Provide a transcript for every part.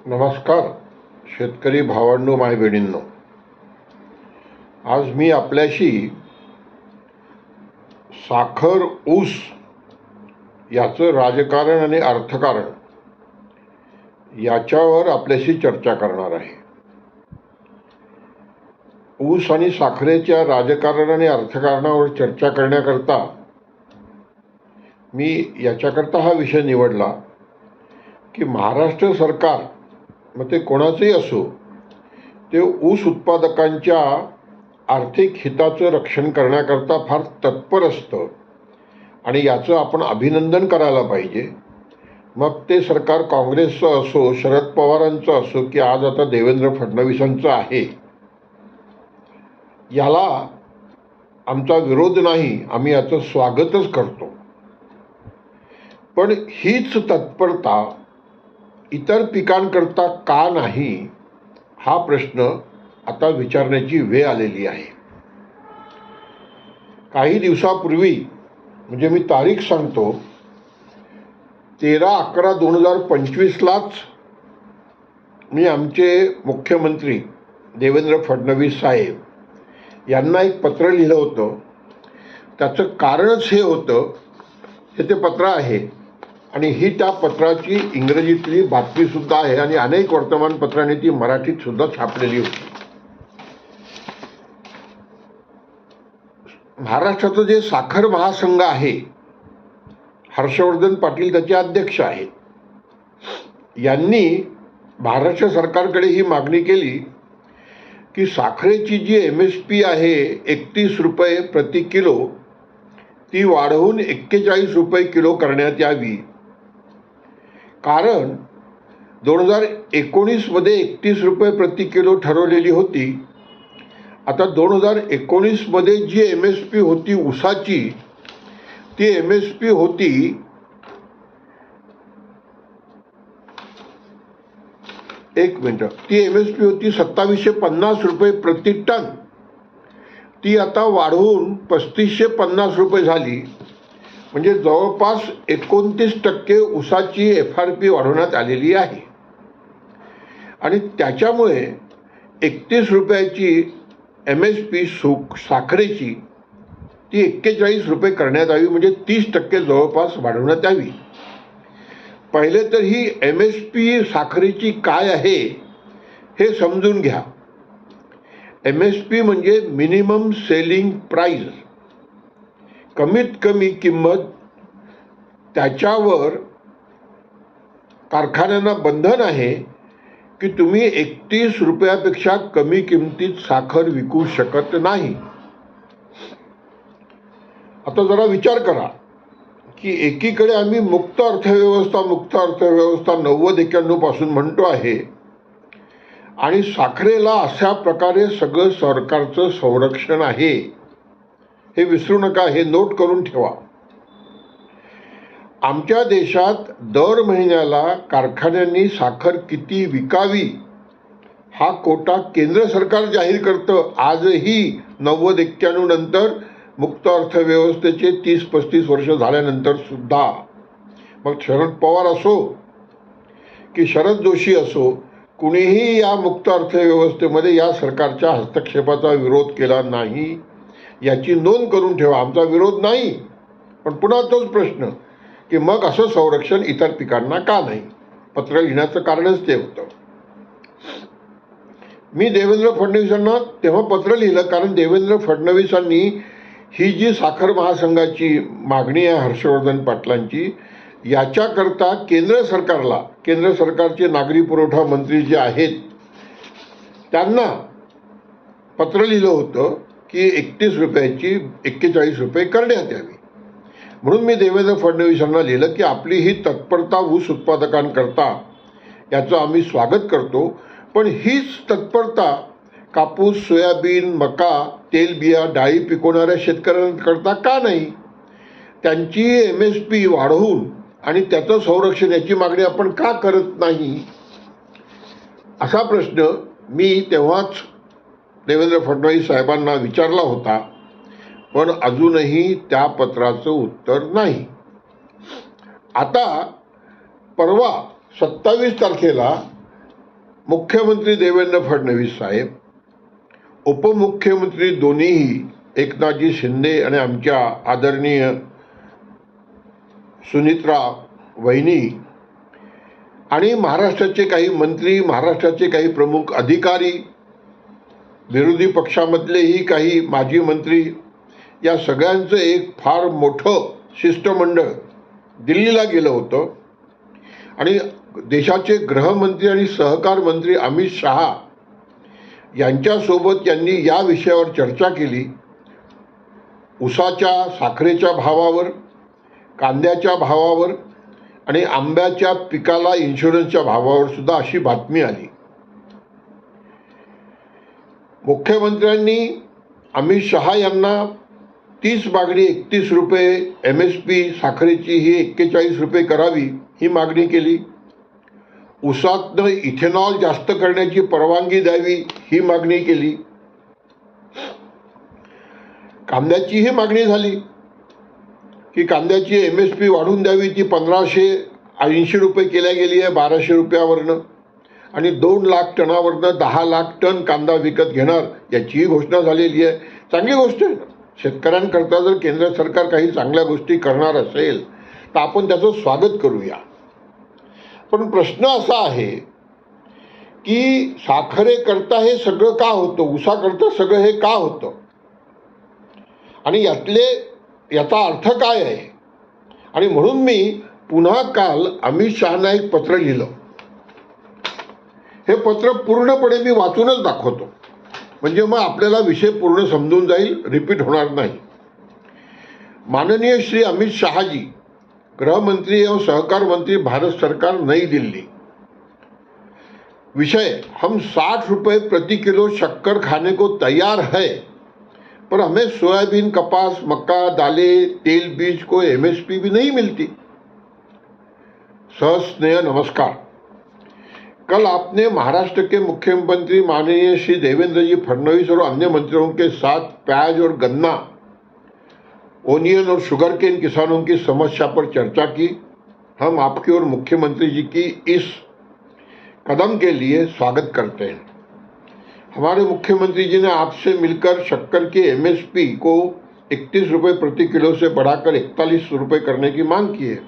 नमस्कार शेतकरी भावांनो, माय बहिणींनो. आज मी आपल्याशी साखर ऊस याचं राजकारण आणि अर्थकारण याच्यावर आपल्याशी चर्चा करणार आहे. ऊस आणि साखरेच्या राजकारण आणि अर्थकारणावर चर्चा करण्याकरता मी याच्याकरता हा विषय निवडला की महाराष्ट्र सरकार, मग ते कोणाचंही असो, ते ऊस उत्पादकांच्या आर्थिक हिताचं रक्षण करण्याकरता फार तत्पर असतं आणि याचं आपण अभिनंदन करायला पाहिजे. मग ते सरकार काँग्रेसचं असो, शरद पवारांचं असो, की आज आता देवेंद्र फडणवीसांचं आहे, याला आमचा विरोध नाही, आम्ही याचं स्वागतच करतो. पण हीच तत्परता इतर पिकांकरता का नाही, हा प्रश्न आता विचारण्याची वेळ आलेली आहे. काही दिवसापूर्वी, म्हणजे मी तारीख सांगतो, 13/11/2025लाच मी आमचे मुख्यमंत्री देवेंद्र फडणवीस साहेब यांना एक पत्र लिहिलं होतं. त्याचं कारणच हे होतं, हे ते पत्र आहे आणि ही त्या पत्राची इंग्रजीतली बातमीसुद्धा आहे आणि अनेक वर्तमानपत्रांनी ती मराठीत सुद्धा छापलेली होती. महाराष्ट्राचं जे साखर महासंघ आहे, हर्षवर्धन पाटील त्याचे अध्यक्ष आहेत, यांनी महाराष्ट्र सरकारकडे ही मागणी केली की साखरेची जी MSP आहे 31 रुपये प्रति किलो, ती वाढवून 41 रुपये किलो करण्यात यावी. कारण 2019मध्ये 31 रुपये प्रति किलो ठरवलेली होती. आता 2019मध्ये जी MSP होती ऊसाची, ती MSP होती ती MSP होती 2750 रुपये प्रति टन. ती आता वाढवून 3550 रुपये झाली. म्हणजे जवळपास 29% ऊसाची FRP वाढवण्यात आलेली आहे आणि त्याच्यामुळे 31 रुपयाची MSP साखरेची ती 41 रुपये करण्यात यावी, म्हणजे 30% जवळपास वाढवण्यात यावी. पहिले तर ही MSP साखरेची काय आहे हे समजून घ्या. MSP म्हणजे मिनिमम सेलिंग प्राइस, कमीत कमी किंमत. त्याच्यावर कारखान्यांना बंधन आहे की तुम्ही 31 रुपयापेक्षा कमी किमतीत साखर विकू शकत नाही. आता जरा विचार करा की एकीकडे आम्ही मुक्त अर्थव्यवस्था 90-91 पासून म्हणतो आहे आणि साखरेला अशा प्रकारे सगळं सरकारचं संरक्षण आहे. हे विसरू नका, हे नोट करून ठेवा. आमच्या देशात दर महिन्याला कारखान्यांनी साखर किती विकावी हा कोटा केंद्र सरकार जाहीर करतं. आजही 90-91 नंतर, मुक्त अर्थव्यवस्थेचे 30-35 वर्ष झाल्यानंतर सुद्धा. मग शरद पवार असो की शरद जोशी असो, कुणीही या मुक्त अर्थव्यवस्थेमध्ये या सरकारच्या हस्तक्षेपाचा विरोध केला नाही, याची नोंद करून ठेवा. आमचा विरोध नाही, पण पुन्हा तोच प्रश्न की मग असं संरक्षण इतर पिकांना का नाही. पत्र लिहिण्याचं कारणच ते होतं. मी देवेंद्र फडणवीसांना तेव्हा पत्र लिहिलं कारण देवेंद्र फडणवीसांनी ही जी साखर महासंघाची मागणी आहे हर्षवर्धन पाटलांची, याच्याकरता केंद्र सरकारचे नागरी पुरवठा मंत्री जे आहेत त्यांना पत्र लिहिलं होतं की 31 रुपयाची 41 रुपये करण्यात यावी. म्हणून मी देवेंद्र फडणवीसांना लिहिलं की आपली ही तत्परता ऊस उत्पादकांकरता, याचं आम्ही स्वागत करतो, पण हीच तत्परता कापूस, सोयाबीन, मका, तेलबिया, डाळी पिकवणाऱ्या शेतकऱ्यांकरता का नाही. त्यांची MSP वाढवून आणि त्याचं संरक्षण याची मागणी आपण का करत नाही, असा प्रश्न मी तेव्हाच देवेंद्र फडणवीस साहेबांना विचारला होता. पण अजूनही त्या पत्राचं उत्तर नाही. आता परवा 27 तारखेला मुख्यमंत्री देवेंद्र फडणवीस साहेब, उपमुख्यमंत्री दोन्हीही एकनाथजी शिंदे आणि आमच्या आदरणीय सुनित्रा वहिनी आणि महाराष्ट्राचे काही मंत्री, महाराष्ट्राचे काही प्रमुख अधिकारी, विरोधी पक्षामधलेही काही माजी मंत्री, या सगळ्यांचं एक फार मोठं शिष्टमंडळ दिल्लीला गेलं होतं आणि देशाचे गृहमंत्री आणि सहकार मंत्री अमित शहा यांच्यासोबत यांनी या विषयावर चर्चा केली. ऊसाच्या, साखरेच्या भावावर, कांद्याच्या भावावर आणि आंब्याच्या पिकाला इन्शुरन्सच्या भावावर सुद्धा अशी बातमी आली. मुख्यमंत्र्यांनी अमित शहा यांना 30 मागणी 31 रुपये MSP साखरेची ही 41 रुपये करावी ही मागणी केली. ऊसातनं इथेनॉल जास्त करण्याची परवानगी द्यावी ही मागणी केली. कांद्याचीही मागणी झाली की कांद्याची MSP वाढवून द्यावी, ती 1580 रुपये केल्या गेली आहे 1200 रुपयावरनं, आणि 2 लाख टनावरनं 10 लाख टन कांदा विकत घेणार याचीही घोषणा झालेली आहे. चांगली गोष्ट आहे. शेतकऱ्यांकरता जर केंद्र सरकार काही चांगल्या गोष्टी करणार असेल तर आपण त्याचं स्वागत करूया. पण प्रश्न असा आहे की साखरेकरता हे सगळं का होतं, ऊसाकरता सगळं हे का होतं आणि याचा अर्थ काय आहे. आणि म्हणून मी पुन्हा काल अमित शहांना एक पत्र लिहिलं. हे पत्र पूर्णपणे मी वाचूनच दाखवतो, म्हणजे मग आपल्याला विषय पूर्ण समजून जाईल, रिपीट होणार नाही. माननीय श्री अमित शाहजी, गृहमंत्री एवं सहकार मंत्री, भारत सरकार, नई दिल्ली. विषय: हम 60 रुपये प्रति किलो शक्कर खाने को तैयार है, पर हमें सोयाबीन, कपास, मक्का, दालें, तेल बीज को MSP भी नहीं मिलती. सहस्नेह नमस्कार. कल आपने महाराष्ट्र के मुख्यमंत्री माननीय श्री देवेंद्र जी फडणवीस और अन्य मंत्रियों के साथ प्याज और गन्ना, ओनियन और शुगर केन किसानों की समस्या पर चर्चा की. हम आपकी और मुख्यमंत्री जी की इस कदम के लिए स्वागत करते हैं. हमारे मुख्यमंत्री जी ने आपसे मिलकर शक्कर के MSP को 31 रुपये प्रति किलो से बढ़ाकर 41 रुपये करने की मांग की है.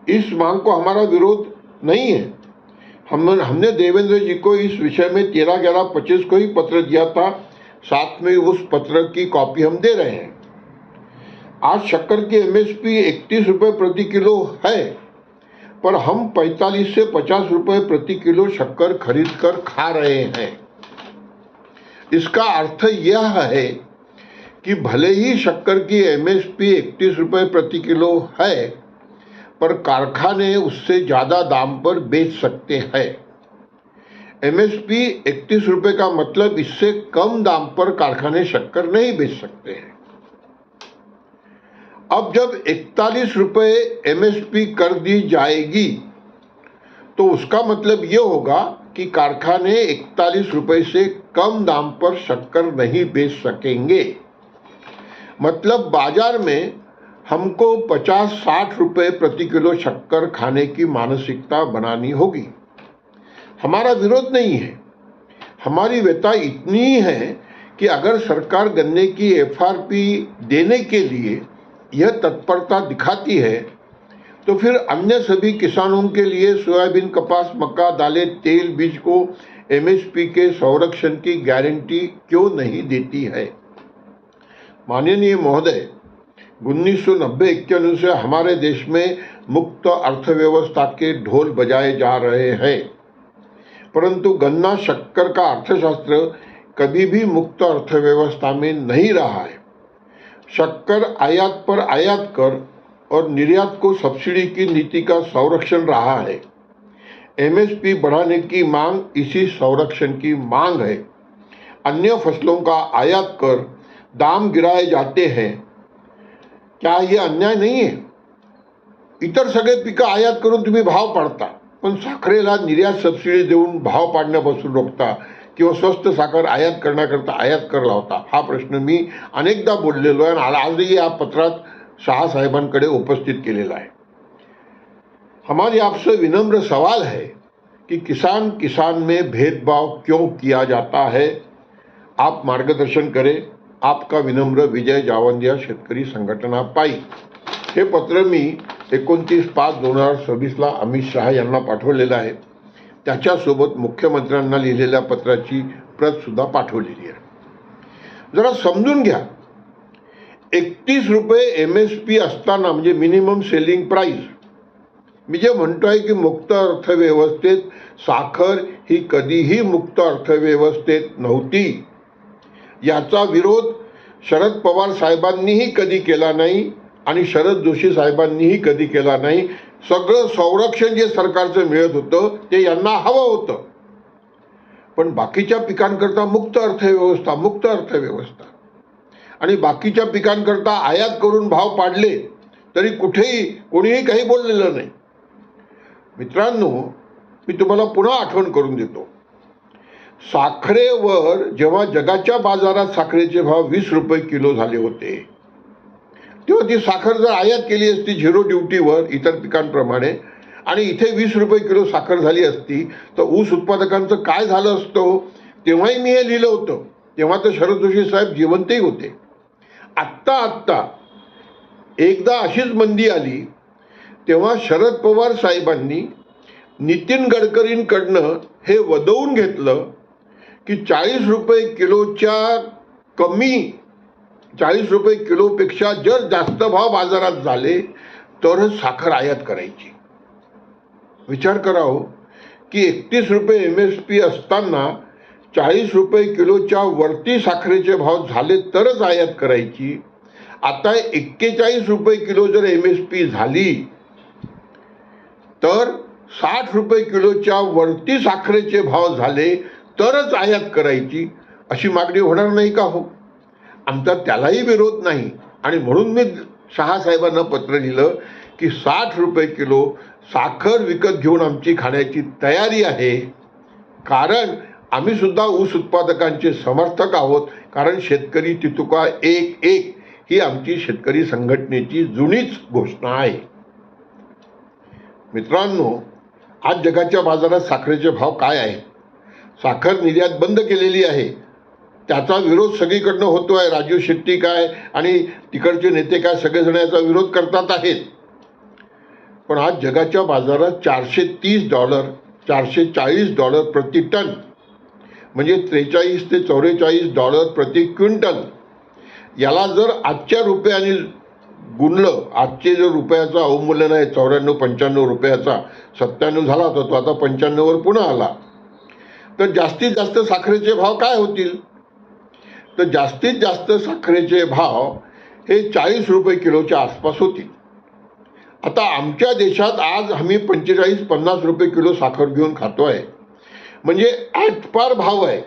इस मांग को हमारा विरोध नहीं है. हमने देवेंद्र जी को इस विषय में 13/11/25 को ही पत्र दिया था. साथ में उस पत्र की कॉपी हम दे रहे हैं. आज शक्कर की MSP 31 रुपये प्रति किलो है, पर हम 45 से 50 रुपये प्रति किलो शक्कर खरीद कर खा रहे हैं. इसका अर्थ यह है कि भले ही शक्कर की MSP 31 रुपये प्रति किलो है, पर कारखाने उससे ज़्यादा दाम पर बेच सकते हैं. MSP 31 रुपये का मतलब इससे कम दाम पर कारखाने शक्कर नहीं बेच सकते हैं. अब जब 41 रुपये MSP कर दी जाएगी तो उसका मतलब ये होगा कि कारखाने 41 रुपये से कम दाम पर शक्कर नहीं बेच सकेंगे. मतलब बाजार में हमको 50-60 रुपये प्रति किलो शक्कर खाने की मानसिकता बनानी होगी. हमारा विरोध नहीं है. हमारी व्यथा इतनी है कि अगर सरकार गन्ने की FRP देने के लिए यह तत्परता दिखाती है तो फिर अन्य सभी किसानों के लिए सोयाबीन, कपास, मक्का, दालें, तेल बीज को MSP के संरक्षण की गारंटी क्यों नहीं देती है. माननीय महोदय, 1990-91 से हमारे देश में मुक्त अर्थव्यवस्था के ढोल बजाए जा रहे हैं, परंतु गन्ना शक्कर का अर्थशास्त्र कभी भी मुक्त अर्थव्यवस्था में नहीं रहा है. शक्कर आयात पर आयात कर और निर्यात को सब्सिडी की नीति का संरक्षण रहा है. MSP बढ़ाने की मांग इसी संरक्षण की मांग है. अन्य फसलों का आयात कर दाम गिराए जाते हैं. क्या यह अन्याय नाही आहे? इतर सगळे पिकं आयात करून तुम्ही भाव पाडता, पण साखरेला निर्यात सबसिडी देऊन भाव पाडण्यापासून रोखता किंवा स्वस्त साखर आयात करण्याकरता आयात कर लावता. हा प्रश्न मी अनेकदा बोललेलो आहे आणि आजही या पत्रात शहा साहेबांकडे उपस्थित केलेला आहे. हमारी आपसे विनम्र सवाल है कि किसान किसान में भेदभाव क्यों किया जाता है, आप मार्गदर्शन करें. आपका विनम्र विजय जावंदिया शेतकरी संघटना पायी. हे पत्र मी 29/5/2026 अमित शहा यांना पाठवलेलं आहे. त्याच्यासोबत मुख्यमंत्र्यांना लिहिलेल्या पत्राची प्रत सुद्धा पाठवलेली आहे. जरा समजून घ्या. 31 रुपये MSP असताना म्हणजे मिनिमम सेलिंग प्राइस, मी जे म्हणतोय की मुक्त अर्थव्यवस्थेत साखर ही कधीही मुक्त अर्थव्यवस्थेत नव्हती. याचा विरोध शरद पवार साहेबांनीही कधी केला नाही आणि शरद जोशी साहेबांनीही कधी केला नाही. सगळं संरक्षण जे सरकारचं मिळत होतं ते यांना हवं होतं. पण बाकीच्या पिकांकरता मुक्त अर्थव्यवस्था, मुक्त अर्थव्यवस्था, आणि बाकीच्या पिकांकरता आयात करून भाव पाडले तरी कुठेही कोणीही काही बोललेलं नाही. मित्रांनो, मी तुम्हाला पुन्हा आठवण करून देतो. साखरेवर जेव्हा जगाच्या बाजारात साखरेचे भाव 20 रुपये किलो झाले होते, तेव्हा ती साखर जर आयात केली असती झिरो ड्युटीवर इतर पिकांप्रमाणे आणि इथे 20 रुपये किलो साखर झाली असती तर ऊस उत्पादकांचं काय झालं असतं, तेव्हाही मी हे लिहिलं होतं. तेव्हा तर शरद जोशी साहेब जिवंतही होते. आत्ता एकदा अशीच मंदी आली तेव्हा शरद पवार साहेबांनी नितीन गडकरींकडनं हे वदवून घेतलं की 40 रुपये किलोच्या कमी, 40 रुपये किलोपेक्षा जर जास्त भाव बाजारात झाले तर साखर आयात करायची. विचार करा हो की 31 रुपये MSP असताना 40 रुपये किलोच्या वरती साखरेचे भाव झाले तरच आयात करायची. आता 41 रुपये किलो जर MSP झाली तर 60 रुपये किलोच्या वरती साखरेचे भाव झाले तरच आयात करायची, अशी मागणी होणार नाही का हो? आमचा त्यालाही विरोध नाही आणि म्हणून मी शहा साहेबांना पत्र लिहिलं की 60 रुपये किलो साखर विकत घेऊन आमची खाण्याची तयारी आहे. कारण आम्ही सुद्धा ऊस उत्पादकांचे समर्थक आहोत. कारण शेतकरी तितुका एक एक ही आमची शेतकरी संघटनेची जुनीच घोषणा आहे. मित्रांनो, आज जगाच्या बाजारात साखरेचे भाव काय आहेत? साखर निर्यात बंद केलेली आहे. त्याचा विरोध सगळीकडनं होतो आहे. राजू शेट्टी काय आणि तिकडचे नेते काय सगळेजण याचा विरोध करतात आहेत. पण आज जगाच्या बाजारात $430 $440 प्रति टन म्हणजे $43 ते $44 प्रति क्विंटल. याला जर आजच्या रुपयाने गुणलं, आजचे जो रुपयाचा अवमूल्यन आहे 94-95 रुपयाचा, 97 झाला होता तो आता 95 वर पुन्हा आला, तर जास्तीत जास्त साखरेचे भाव काय होतील? तर जास्तीत जास्त साखरेचे भाव हे 40 रुपये किलोच्या आसपास होतील. आता आमच्या देशात आज आम्ही 45-50 रुपये किलो साखर घेऊन खातो आहे, म्हणजे आटपार भाव आहे.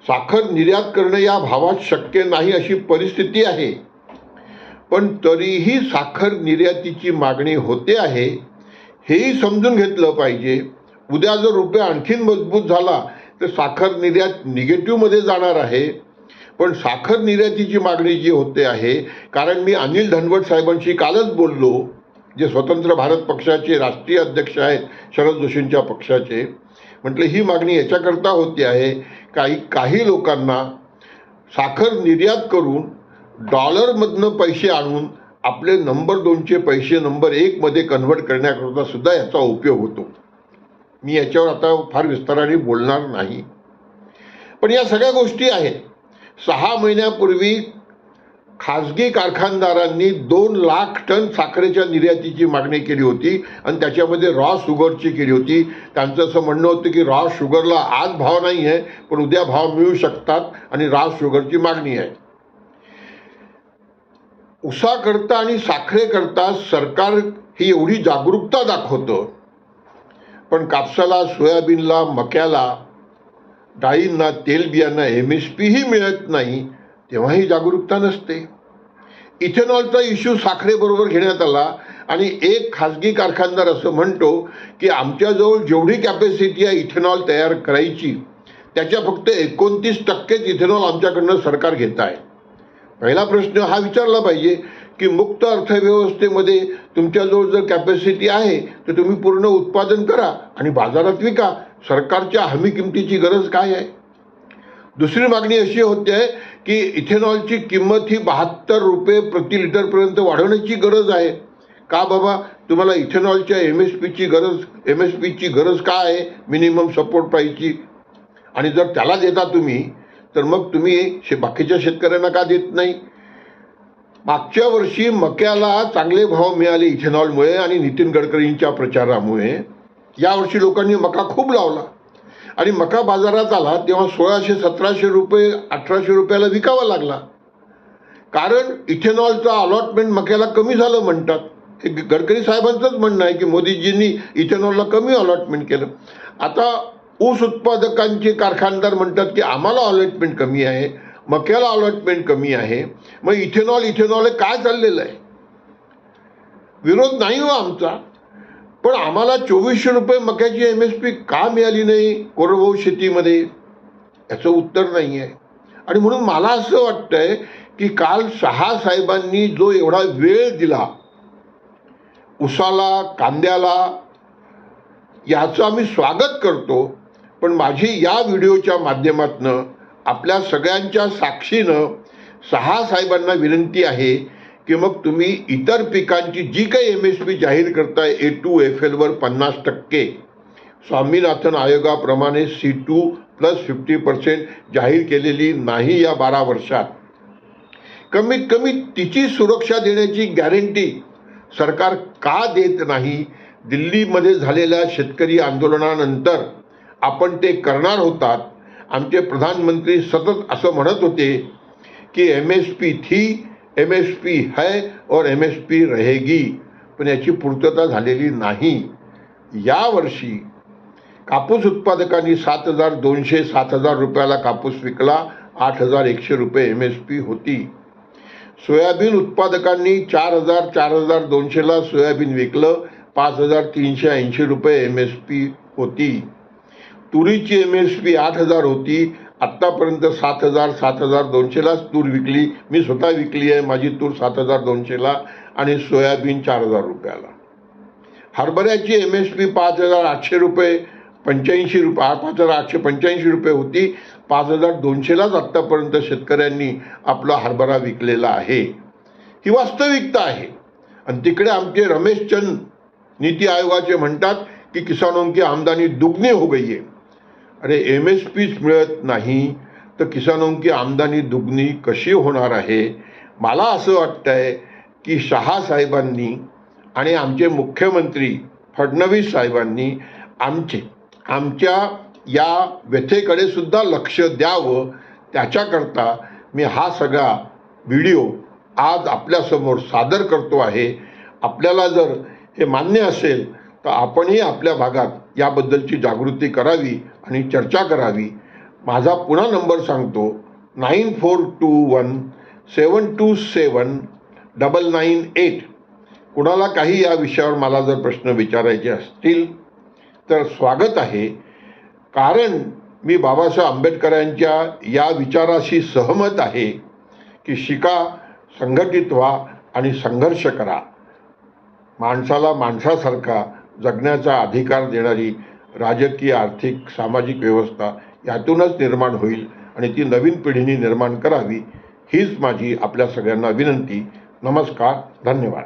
साखर निर्यात करणं या भावात शक्य नाही अशी परिस्थिती आहे. पण तरीही साखर निर्यातीची मागणी होते आहे, हेही समजून घेतलं पाहिजे. उद्या जर रुपया आणखीन मजबूत झाला तर साखर निर्यात निगेटिव्हमध्ये जाणार आहे. पण साखर निर्यातीची मागणी जी होते आहे, कारण मी अनिल धनवट साहेबांशी कालच बोललो, जे स्वतंत्र भारत पक्षाचे राष्ट्रीय अध्यक्ष आहेत शरद जोशींच्या पक्षाचे. म्हटलं ही मागणी याच्याकरता होती आहे काही लोकांना साखर निर्यात करून डॉलरमधनं पैसे आणून आपले नंबर 2चे पैसे नंबर 1 मध्ये कन्व्हर्ट करण्याकरता सुद्धा याचा उपयोग होतो. मी याच्यावर आता फार विस्ताराने बोलणार नाही. पण या सगळ्या गोष्टी आहेत. 6 महिन्यापूर्वी खाजगी कारखानदारांनी 2 लाख टन साखरेच्या निर्यातीची मागणी केली होती आणि त्याच्यामध्ये रॉ शुगरची केली होती. त्यांचं असं म्हणणं होतं की रॉ शुगरला आज भाव नाही आहे पण उद्या भाव मिळू शकतात आणि रॉ शुगरची मागणी आहे. ऊसाकरता आणि साखरेकरता सरकार ही एवढी जागरूकता दाखवतं, पण कापसाला, सोयाबीनला, मक्याला, डाळींना, तेलबियांना MSP ही मिळत नाही तेव्हा ही जागरूकता नसते. इथेनॉलचा इश्यू साखरेबरोबर घेण्यात आला आणि एक खाजगी कारखानदार असं म्हणतो की आमच्याजवळ जेवढी कॅपॅसिटी आहे इथेनॉल तयार करायची त्याच्या फक्त 29% इथेनॉल आमच्याकडनं सरकार घेत आहे. पहिला प्रश्न हा विचारला पाहिजे की मुक्त अर्थव्यवस्थेमध्ये तुमच्याजवळ जर कॅपॅसिटी आहे तर तुम्ही पूर्ण उत्पादन करा आणि बाजारात विका. सरकारच्या हमी किमतीची गरज काय आहे? दुसरी मागणी अशी होते आहे की इथेनॉलची किंमत ही 72 रुपये प्रति लिटरपर्यंत वाढवण्याची गरज आहे. का बाबा, तुम्हाला इथेनॉलच्या एम एस पीची गरज काय आहे? मिनिमम सपोर्ट प्राईसची. आणि जर त्याला देता तुम्ही तर मग तुम्ही बाकीच्या शेतकऱ्यांना का देत नाही? मागच्या वर्षी मक्याला चांगले भाव मिळाले इथेनॉलमुळे आणि नितीन गडकरींच्या प्रचारामुळे. यावर्षी लोकांनी मका खूप लावला आणि मका बाजारात आला तेव्हा 1600-1700 रुपये 1800 रुपयाला विकावा लागला. कारण इथेनॉलचं अलॉटमेंट मक्याला कमी झालं म्हणतात. हे गडकरी साहेबांचंच म्हणणं आहे की मोदीजींनी इथेनॉलला कमी अलॉटमेंट केलं. आता ऊस उत्पादकांचे कारखानदार म्हणतात की आम्हाला अलॉटमेंट कमी आहे, मक्याला अलॉटमेंट कमी आहे, मग इथेनॉल हे काय चाललेलं आहे? विरोध नाही हो आमचा, पण आम्हाला 2400 रुपये मक्याची MSP का मिळाली नाही कोरडवाहू शेतीमध्ये? याचं उत्तर नाही आहे. आणि म्हणून मला असं वाटतंय की काल शहा साहेबांनी जो एवढा वेळ दिला उसाला, कांद्याला, याचं आम्ही स्वागत करतो. पण माझी या व्हिडिओच्या माध्यमातून आपल्या सगळ्यांच्या साक्षीनं शहा साहेबांना विनंती आहे की मग तुम्ही इतर पिकांची जी काही MSP जाहीर करताय A2FL वर 50%, स्वामीनाथन आयोगाप्रमाणे C2 + 50% जाहीर केलेली नाही या 12 वर्षात. कमीत कमी तिची सुरक्षा देण्याची गॅरंटी सरकार का देत नाही? दिल्लीमध्ये झालेल्या शेतकरी आंदोलनानंतर आपण ते करणार होतात. आमचे प्रधानमंत्री सतत असं म्हणत होते की MSP थी, MSP है और MSP रहेगी, पण याची पूर्तता झालेली नाही. यावर्षी कापूस उत्पादकांनी 7200-7000 रुपयाला कापूस विकला, 8100 रुपये MSP होती. सोयाबीन उत्पादकांनी 4200ला सोयाबीन विकलं, 5380 रुपये MSP होती. तुरीची MSP 8000 होती, आत्तापर्यंत 7200लाच तूर विकली. मी स्वतः विकली आहे माझी तूर 7200ला आणि सोयाबीन 4000 रुपयाला. हरभऱ्याची MSP 5800 रुपये 5885 रुपये होती, 5200लाच आत्तापर्यंत शेतकऱ्यांनी आपला हरभरा विकलेला आहे. ही वास्तविकता आहे. आणि तिकडे आमचे रमेश चंद नीति आयोगाचे म्हणतात की किसानों की आमदनी दुगनी हो गई है. अरे MSPच मिळत नाही तर किसानों की आमदनी दुगनी कशी होणार आहे? मला असं वाटतंय की शहा साहेबांनी आणि आमचे मुख्यमंत्री फडणवीस साहेबांनी आमच्या या व्यथेकडे सुद्धा लक्ष द्यावं. त्याच्याकरता मी हा सगळा व्हिडिओ आज आपल्यासमोर सादर करतो आहे. आपल्याला जर हे मान्य असेल तर आपणही आपल्या भागात याबद्दलची जागृती करावी आणि चर्चा करावी. माझा पुन्हा नंबर सांगतो, 9421727998. कुणाला काही या विषयावर मला जर प्रश्न विचारायचे असतील तर स्वागत आहे. कारण मी बाबासाहेब आंबेडकरांच्या या विचाराशी सहमत आहे की शिका, संघटित व्हा आणि संघर्ष करा. माणसाला माणसासारखा जगण्याचा अधिकार देणारी राजकीय, आर्थिक, सामाजिक व्यवस्था यातूनच निर्माण होईल आणि ती नवीन पिढीने निर्माण करावी. हीच माझी आपल्या सगळ्यांना विनंती. नमस्कार, धन्यवाद.